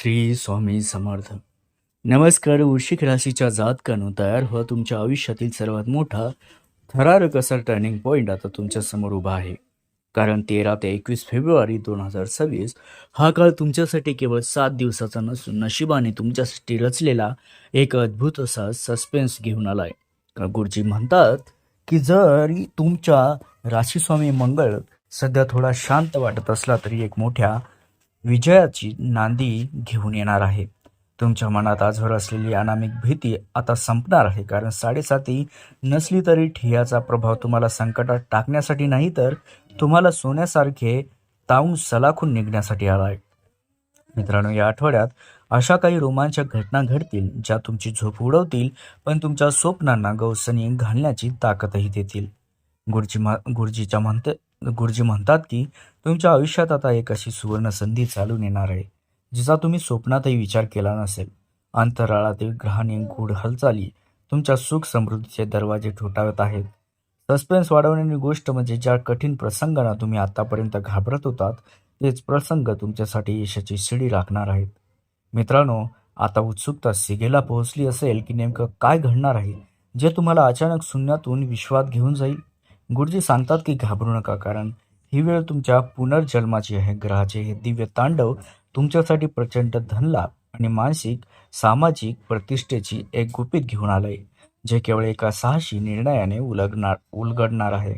श्री स्वामी समर्थ. नमस्कार. वृश्चिक राशीच्या जातकानं तयार व्हा. तुमच्या आयुष्यातील सर्वात मोठा थरारक असा टर्निंग पॉईंट आता तुमच्या समोर उभा आहे. कारण 13 ते 21 फेब्रुवारी 2026 हा काळ तुमच्यासाठी केवळ 7 दिवसाचा नसून नशिबाने तुमच्यासाठी रचलेला एक अद्भुत असा सस्पेन्स घेऊन आलाय. गुरुजी म्हणतात की जरी तुमच्या राशीस्वामी मंगळ सध्या थोडा शांत वाटत असला तरी एक मोठ्या विजयाची नांदी घेऊन येणार आहे. तुमच्या मनात आजवर असलेली अनामिक भीती आता संपणार आहे. कारण 7.5 नसली तरी ठियाचा प्रभाव तुम्हाला संकटात टाकण्यासाठी नाही तर तुम्हाला सोन्यासारखे तावून सलाखून निघण्यासाठी आला आहे. मित्रांनो, या आठवड्यात अशा काही रोमांचक घटना घडतील ज्या तुमची झोप उडवतील पण तुमच्या स्वप्नांना गवसणी घालण्याची ताकदही देतील. गुरुजी म्हणतात की तुमच्या आयुष्यात आता एक अशी सुवर्ण संधी चालून येणार आहे जिचा तुम्ही स्वप्नातही विचार केला नसेल. अंतराळातील ग्रहांनी गूढ हालचाली तुमच्या सुख समृद्धीचे दरवाजे ठोठावत आहेत. सस्पेन्स वाढवणारी गोष्ट म्हणजे ज्या कठीण प्रसंगांना तुम्ही आतापर्यंत घाबरत होतात तेच प्रसंग तुमच्यासाठी यशाची शिडी राखणार आहेत. मित्रांनो, आता उत्सुकता शिगेला पोहोचली असेल की नेमकं काय घडणार आहे जे तुम्हाला अचानक शून्यातून विश्वात घेऊन जाईल. गुरुजी सांगतात की घाबरू नका, कारण ही वेळ तुमच्या पुनर्जन्माची आहे. ग्रहाचे हे दिव्य तांडव तुमच्यासाठी प्रचंड धनलाभ आणि मानसिक सामाजिक प्रतिष्ठेची एक गुपित घेऊन आलंय जे केवळ एका साहसी निर्णयाने उलगडणार आहे.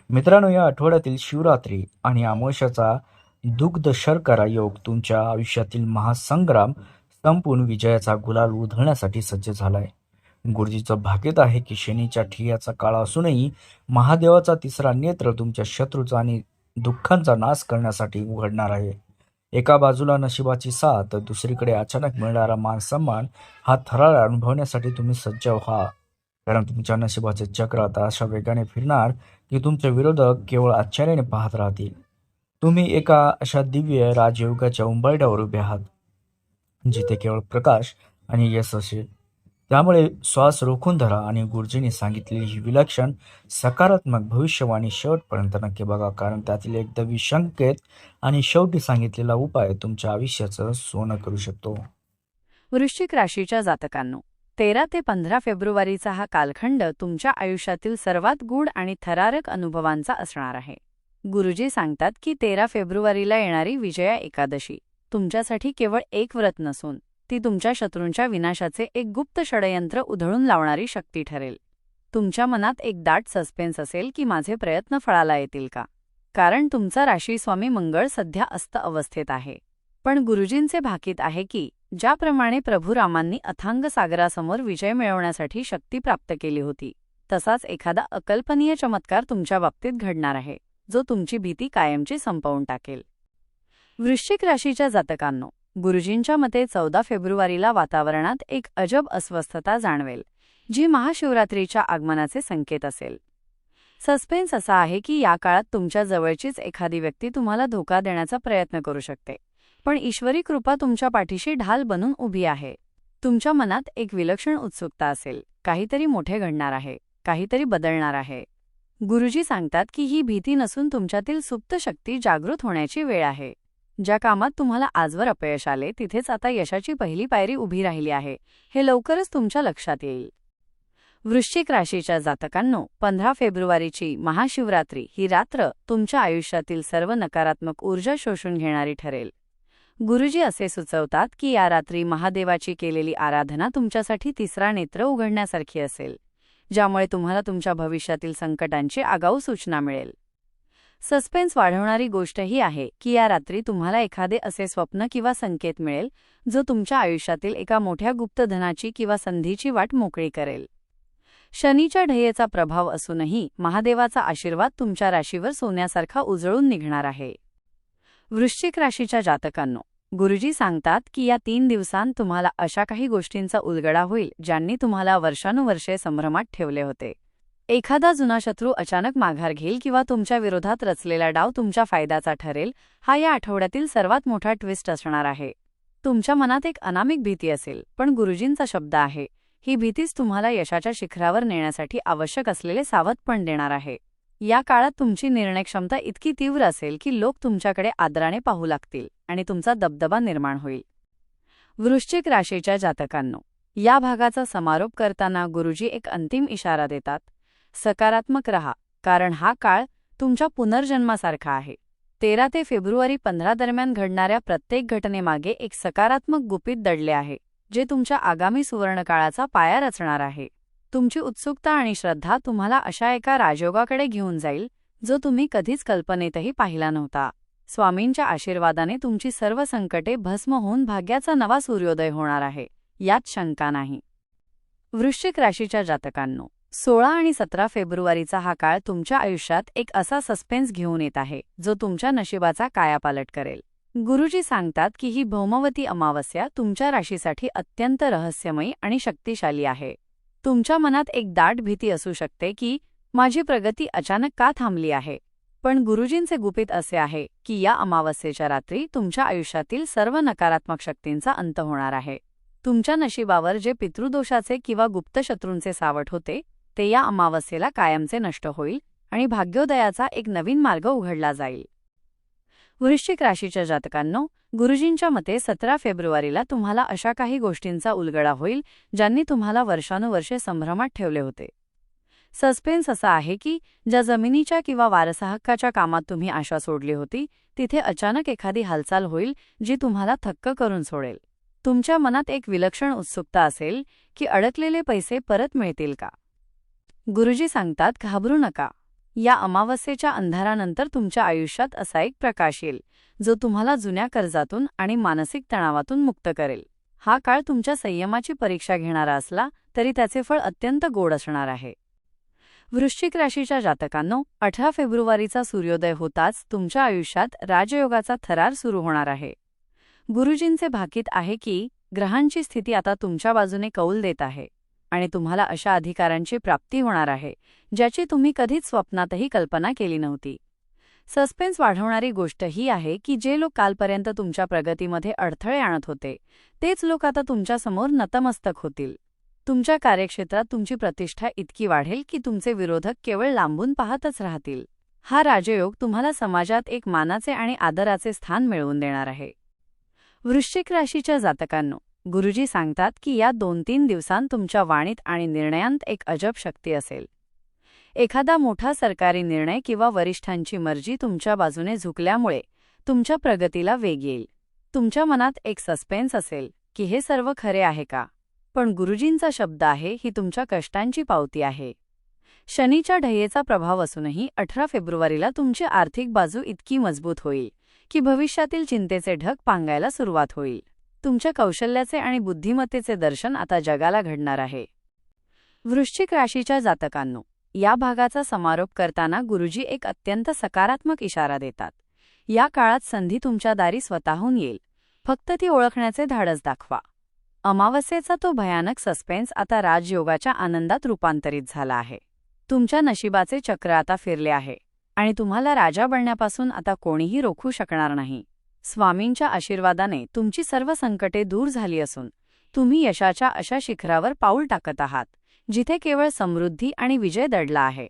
मित्रांनो, या आठवड्यातील शिवरात्री आणि अमावस्याचा दुग्ध शर्करा योग तुमच्या आयुष्यातील महासंग्राम संपून विजयाचा गुलाल उधळण्यासाठी सज्ज झालाय. गुरुजीचं भाकीत आहे की शनीच्या ठियाचा काळ असूनही महादेवाचा तिसरा नेत्र तुमच्या शत्रूचा आणि दुःखांचा नाश करण्यासाठी उघडणार आहे. एका बाजूला नशिबाची साथ तर दुसरीकडे अचानक मिळणारा मान सन्मान. हा थरार अनुभवण्यासाठी तुम्ही सज्ज व्हा, कारण तुमच्या नशिबाचे चक्र आता अशा वेगाने फिरणार की तुमचे विरोधक केवळ आश्चर्याने पाहत राहतील. तुम्ही एका अशा दिव्य राजयोगाच्या उंबरठ्यावर उभे आहात जिथे केवळ प्रकाश आणि यश असेल. त्यामुळे श्वास रोखून धरा आणि गुरुजींनी सांगितलेली ही विलक्षण सकारात्मक भविष्यवाणी शेवटपर्यंत नक्की बघा, कारण त्यातील एक दवी संकेत आणि शेवटी सांगितलेला उपाय तुमच्या आयुष्याचं सोनं करू शकतो. वृश्चिक राशीच्या जातकांनो, 13 ते 15 फेब्रुवारीचा हा कालखंड तुमच्या आयुष्यातील सर्वात गूढ आणि थरारक अनुभवांचा असणार आहे. गुरुजी सांगतात की 13 फेब्रुवारीला येणारी विजया एकादशी तुमच्यासाठी केवळ एक व्रत नसून ती तुमच्या शत्रूंच्या विनाशाचे एक गुप्त षडयंत्र उधळून लावणारी शक्ती ठरेल. तुमच्या मनात एक दाट सस्पेन्स असेल की माझे प्रयत्न फळाला येतील का, कारण तुमचा राशीस्वामी मंगळ सध्या अस्त अवस्थेत आहे. पण गुरुजींचे भाकीत आहे की ज्याप्रमाणे प्रभू रामांनी अथांग सागरासमोर विजय मिळवण्यासाठी शक्ती प्राप्त केली होती, तसाच एखादा अकल्पनीय चमत्कार तुमच्या बाबतीत घडणार आहे जो तुमची भीती कायमची संपवून टाकेल. वृश्चिक राशीच्या जातकांनो, गुरुजींच्या मते 14 फेब्रुवारीला वातावरणात एक अजब अस्वस्थता जाणवेल जी महाशिवरात्रीच्या आगमनाचे संकेत असेल. सस्पेन्स असा आहे की या काळात तुमच्या जवळचीच एखादी व्यक्ती तुम्हाला धोका देण्याचा प्रयत्न करू शकते, पण ईश्वरी कृपा तुमच्या पाठीशी ढाल बनून उभी आहे. तुमच्या मनात एक विलक्षण उत्सुकता असेल. काहीतरी मोठे घडणार आहे, काहीतरी बदलणार आहे. गुरुजी सांगतात की ही भीती नसून तुमच्यातील सुप्त शक्ती जागृत होण्याची वेळ आहे. ज्या कामात तुम्हाला आजवर अपयश आले तिथेच आता यशाची पहिली पायरी उभी राहिली आहे हे लवकरच तुमच्या लक्षात येईल. वृश्चिक राशीच्या जातकांनो, 15 फेब्रुवारीची महाशिवरात्री ही रात्र तुमच्या आयुष्यातील सर्व नकारात्मक ऊर्जा शोषून घेणारी ठरेल. गुरुजी असे सुचवतात की या रात्री महादेवाची केलेली आराधना तुमच्यासाठी तिसरा नेत्र उघडण्यासारखी असेल, ज्यामुळे तुम्हाला तुमच्या भविष्यातील संकटांची आगाऊ सूचना मिळेल. सस्पेन्स वाढवणारी गोष्ट ही आहे की या रात्री तुम्हाला एखादे असे स्वप्न किंवा संकेत मिळेल जो तुमच्या आयुष्यातील एका मोठ्या गुप्तधनाची किंवा संधीची वाट मोकळी करेल. शनीच्या ढयेचा प्रभाव असूनही महादेवाचा आशीर्वाद तुमच्या राशीवर सोन्यासारखा उजळून निघणार आहे. वृश्चिक राशीच्या जातकांनो, गुरुजी सांगतात की या 3 दिवसांत तुम्हाला अशा काही गोष्टींचा उलगडा होईल ज्यांनी तुम्हाला वर्षानुवर्षे संभ्रमात ठेवले होते. एखादा जुना शत्रू अचानक माघार घेईल किंवा तुमच्या विरोधात रचलेला डाव तुमच्या फायद्याचा ठरेल. हा या आठवड्यातील सर्वात मोठा ट्विस्ट असणार आहे. तुमच्या मनात एक अनामिक भीती असेल, पण गुरुजींचा शब्द आहे ही भीतीच तुम्हाला यशाच्या शिखरावर नेण्यासाठी आवश्यक असलेले सावधपण देणार आहे. या काळात तुमची निर्णय क्षमता इतकी तीव्र असेल की लोक तुमच्याकडे आदराने पाहू लागतील आणि तुमचा दबदबा निर्माण होईल. वृश्चिक राशीच्या जातकांनो, या भागाचा समारोप करताना गुरुजी एक अंतिम इशारा देतात. सकारात्मक रहा, कारण हा काळ तुमच्या पुनर्जन्मासारखा आहे. 13 ते फेब्रुवारी 15 दरम्यान घडणाऱ्या प्रत्येक घटनेमागे एक सकारात्मक गुपित दडले आहे, जे तुमच्या आगामी सुवर्णकाळाचा पाया रचणार आहे. तुमची उत्सुकता आणि श्रद्धा तुम्हाला अशा एका राजयोगाकडे घेऊन जाईल, जो तुम्ही कधीच कल्पनेतही पाहिला नव्हता. स्वामींच्या आशीर्वादाने तुमची सर्व संकटे भस्म होऊन भाग्याचा नवा सूर्योदय होणार आहे, यात शंका नाही. वृश्चिक राशीच्या जातकांनो, 16 आणि 17 फेब्रुवारीचा हा काळ तुमच्या आयुष्यात एक असा सस्पेन्स घेऊन येत आहे, जो तुमच्या नशिबाचा कायापालट करेल. गुरुजी सांगतात की ही भौमवती अमावस्या तुमच्या राशीसाठी अत्यंत रहस्यमयी आणि शक्तिशाली आहे. तुमच्या मनात एक दाट भीती असू शकते की माझी प्रगती अचानक का थांबली आहे. पण गुरुजींचे गुपित असे आहे की या अमावस्येच्या रात्री तुमच्या आयुष्यातील सर्व नकारात्मक शक्तींचा अंत होणार आहे. तुमच्या नशिबावर जे पितृदोषाचे किंवा गुप्त शत्रूंचे सावट होते, ते या अमावस्येला कायमचे नष्ट होईल आणि भाग्योदयाचा एक नवीन मार्ग उघडला जाईल. वृश्चिक राशीच्या जातकांनो, गुरुजींच्या मते 17 फेब्रुवारीला तुम्हाला अशा काही गोष्टींचा उलगडा होईल, ज्यांनी तुम्हाला वर्षानुवर्षे संभ्रमात ठेवले होते. सस्पेन्स असा आहे की ज्या जमिनीच्या किंवा वारसाहक्काच्या कामात तुम्ही आशा सोडली होती, तिथे अचानक एखादी हालचाल होईल जी तुम्हाला थक्क करून सोडेल. तुमच्या मनात एक विलक्षण उत्सुकता असेल की अडकलेले पैसे परत मिळतील का. गुरुजी सांगतात, घाबरू नका. या अमावस्येच्या अंधारानंतर तुमच्या आयुष्यात असा एक प्रकाश येईल, जो तुम्हाला जुन्या कर्जातून आणि मानसिक तणावातून मुक्त करेल. हा काळ तुमच्या संयमाची परीक्षा घेणारा असला तरी त्याचे फळ अत्यंत गोड असणार आहे. वृश्चिक राशीच्या जातकांनो, 18 फेब्रुवारीचा सूर्योदय होताच तुमच्या आयुष्यात राजयोगाचा थरार सुरू होणार आहे. गुरुजींचे भाकीत आहे की ग्रहांची स्थिती आता तुमच्या बाजूने कौल देत आहे आणि तुम्हाला अशा अधिकारांची प्राप्ती होणार आहे, ज्याची तुम्ही कधीच स्वप्नातही कल्पना केली नव्हती. सस्पेन्स वाढवणारी गोष्ट ही आहे की जे लोक कालपर्यंत तुमच्या प्रगतीमध्ये अडथळे आणत होते, तेच लोक आता तुमच्यासमोर नतमस्तक होतील. तुमच्या कार्यक्षेत्रात तुमची प्रतिष्ठा इतकी वाढेल की तुमचे विरोधक केवळ लांबून पाहतच राहतील. हा राजयोग तुम्हाला समाजात एक मानाचे आणि आदराचे स्थान मिळवून देणार आहे. वृश्चिक राशीच्या जातकांनो, गुरुजी सांगतात की या 2-3 दिवसांत तुमच्या वाणीत आणि निर्णयांत एक अजब शक्ती असेल. एखादा मोठा सरकारी निर्णय किंवा वरिष्ठांची मर्जी तुमच्या बाजूने झुकल्यामुळे तुमच्या प्रगतीला वेग येईल. तुमच्या मनात एक सस्पेन्स असेल की हे सर्व खरे आहे का, पण गुरुजींचा शब्द आहे ही तुमच्या कष्टांची पावती आहे. शनीच्या ढयेचा प्रभाव असूनही 18 फेब्रुवारीला तुमची आर्थिक बाजू इतकी मजबूत होईल की भविष्यातील चिंतेचे ढग पांगायला सुरुवात होईल. तुमच्या कौशल्याचे आणि बुद्धिमत्तेचे दर्शन आता जगाला घडणार आहे. वृश्चिक राशीच्या जातकांनो, या भागाचा समारोप करताना गुरुजी एक अत्यंत सकारात्मक इशारा देतात. या काळात संधी तुमच्या दारी स्वतःहून येईल, फक्त ती ओळखण्याचे धाडस दाखवा. अमावस्येचा तो भयानक सस्पेन्स आता राजयोगाच्या आनंदात रूपांतरित झाला आहे. तुमच्या नशिबाचे चक्र आता फिरले आहे आणि तुम्हाला राजा बनण्यापासून आता कोणीही रोखू शकणार नाही. स्वामींच्या आशीर्वादाने तुमची सर्व संकटे दूर झाली असून तुम्ही यशाच्या अशा शिखरावर पाऊल टाकत आहात, जिथे केवळ समृद्धी आणि विजय दडला आहे.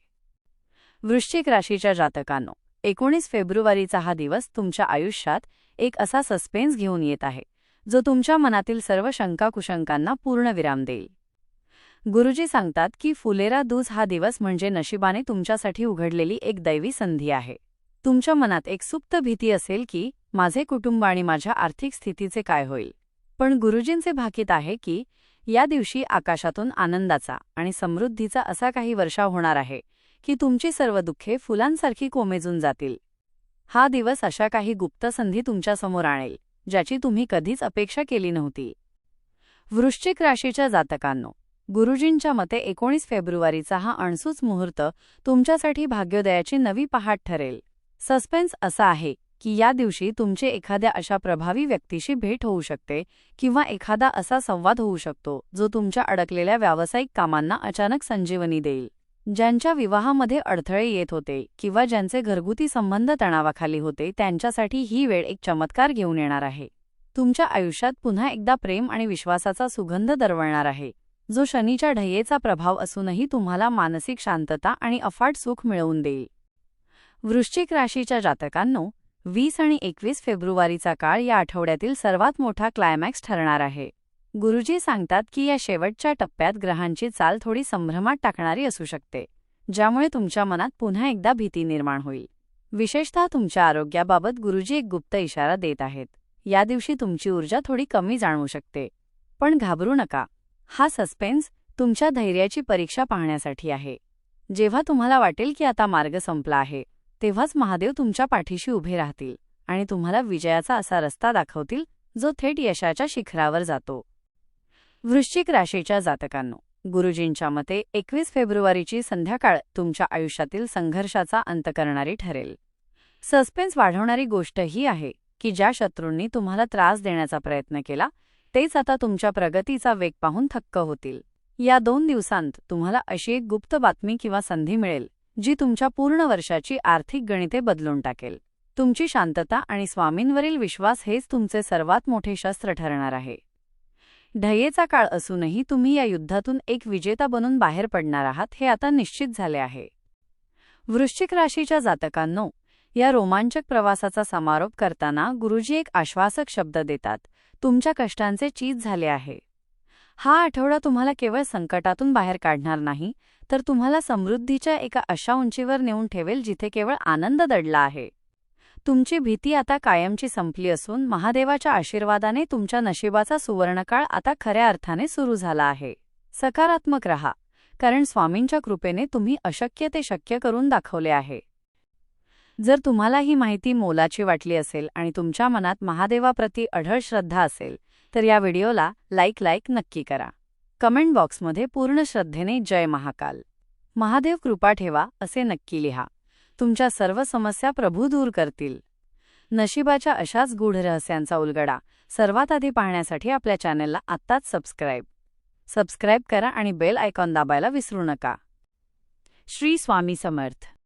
वृश्चिक राशीच्या जातकांनो, 19 फेब्रुवारीचा हा दिवस तुमच्या आयुष्यात एक असा सस्पेन्स घेऊन येत आहे, जो तुमच्या मनातील सर्व शंका-कुशंकांना पूर्णविराम देईल. गुरुजी सांगतात की फुलेरा दूज हा दिवस म्हणजे नशिबाने तुमच्यासाठी उघडलेली एक दैवी संधी आहे. तुमच्या मनात एक सुप्त भीती असेल की माझे कुटुंब आणि माझ्या आर्थिक स्थितीचे काय होईल, पण गुरुजींचे भाकीत आहे की या दिवशी आकाशातून आनंदाचा आणि समृद्धीचा असा काही वर्षाव होणार आहे की तुमची सर्व दुःखे फुलांसारखी कोमेजून जातील. हा दिवस अशा काही गुप्त संधी तुमच्यासमोर आणेल, ज्याची तुम्ही कधीच अपेक्षा केली नव्हती. वृश्चिक राशीच्या जातकांनो, गुरुजींच्या मते 19 फेब्रुवारीचा हा अणसूच मुहूर्त तुमच्यासाठी भाग्योदयाची नवी पहाट ठरेल. सस्पेन्स असा आहे की या दिवशी तुमचे एखाद्या अशा प्रभावी व्यक्तीशी भेट होऊ शकते किंवा एखादा असा संवाद होऊ शकतो जो तुमच्या अडकलेल्या व्यावसायिक कामांना अचानक संजीवनी देईल. ज्यांच्या विवाहामध्ये अडथळे येत होते किंवा ज्यांचे घरगुती संबंध तणावाखाली होते, त्यांच्यासाठी ही वेळ एक चमत्कार घेऊन येणार आहे. तुमच्या आयुष्यात पुन्हा एकदा प्रेम आणि विश्वासाचा सुगंध दरवळणार आहे, जो शनीच्या ढयेचा प्रभाव असूनही तुम्हाला मानसिक शांतता आणि अफाट सुख मिळवून देईल. वृश्चिक राशीच्या जातकांनो, 20 आणि 21 फेब्रुवारीचा काळ या आठवड्यातील सर्वात मोठा क्लायमॅक्स ठरणार आहे. गुरुजी सांगतात की या शेवटच्या टप्प्यात ग्रहांची चाल थोडी संभ्रमात टाकणारी असू शकते, ज्यामुळे तुमच्या मनात पुन्हा एकदा भीती निर्माण होईल. विशेषतः तुमच्या आरोग्याबाबत गुरुजी एक गुप्त इशारा देत आहेत. या दिवशी तुमची ऊर्जा थोडी कमी जाणवू शकते. पण घाबरू नका. हा सस्पेन्स तुमच्या धैर्याची परीक्षा पाहण्यासाठी आहे. जेव्हा तुम्हाला वाटेल की आता मार्ग संपला आहे, तेव्हाच महादेव तुमच्या पाठीशी उभे राहतील आणि तुम्हाला विजयाचा असा रस्ता दाखवतील जो थेट यशाच्या शिखरावर जातो. वृश्चिक राशीच्या जातकांनो, गुरुजींच्या मते 21 फेब्रुवारीची संध्याकाळ तुमच्या आयुष्यातील संघर्षाचा अंत करणारी ठरेल. सस्पेन्स वाढवणारी गोष्ट ही आहे की ज्या शत्रूंनी तुम्हाला त्रास देण्याचा प्रयत्न केला, तेच आता तुमच्या प्रगतीचा वेग पाहून थक्क होतील. या 2 दिवसांत तुम्हाला अशी एक गुप्त बातमी किंवा संधी मिळेल जी तुमच्या पूर्ण वर्षाची आर्थिक गणिते बदलून टाकेल. तुमची शांतता आणि स्वामींवरील विश्वास हेच तुमचे सर्वात मोठे शस्त्र ठरणार आहे. ढयेचा काळ असूनही तुम्ही या युद्धातून एक विजेता बनून बाहेर पडणार आहात हे आता निश्चित झाले आहे. वृश्चिक राशीच्या जातकांनो, या रोमांचक प्रवासाचा समारोप करताना गुरुजी एक आश्वासक शब्द देतात. तुमच्या कष्टांचे चीज झाले आहे. हा आठवडा तुम्हाला केवळ संकटातून बाहेर काढणार नाही, तर तुम्हाला समृद्धीच्या एका अशा उंचीवर नेऊन ठेवेल जिथे केवळ आनंद दडला आहे. तुमची भीती आता कायमची संपली असून महादेवाच्या आशीर्वादाने तुमच्या नशिबाचा सुवर्णकाळ आता खऱ्या अर्थाने सुरू झाला आहे. सकारात्मक रहा, कारण स्वामींच्या कृपेने तुम्ही अशक्य ते शक्य करून दाखवले आहे. जर तुम्हाला ही माहिती मोलाची वाटली असेल आणि तुमच्या मनात महादेवाप्रती अढळ श्रद्धा असेल, तर या व्हिडिओला लाईक नक्की करा. कमेंट बॉक्समध्ये पूर्ण श्रद्धेने जय महाकाल, महादेव कृपा ठेवा असे नक्की लिहा. तुमच्या सर्व समस्या प्रभू दूर करतील. नशिबाच्या अशाच गूढ रहस्यांचा उलगडा सर्वात आधी पाहण्यासाठी आपल्या चॅनलला आत्ताच सबस्क्राईब करा आणि बेल आयकॉन दाबायला विसरू नका. श्री स्वामी समर्थ.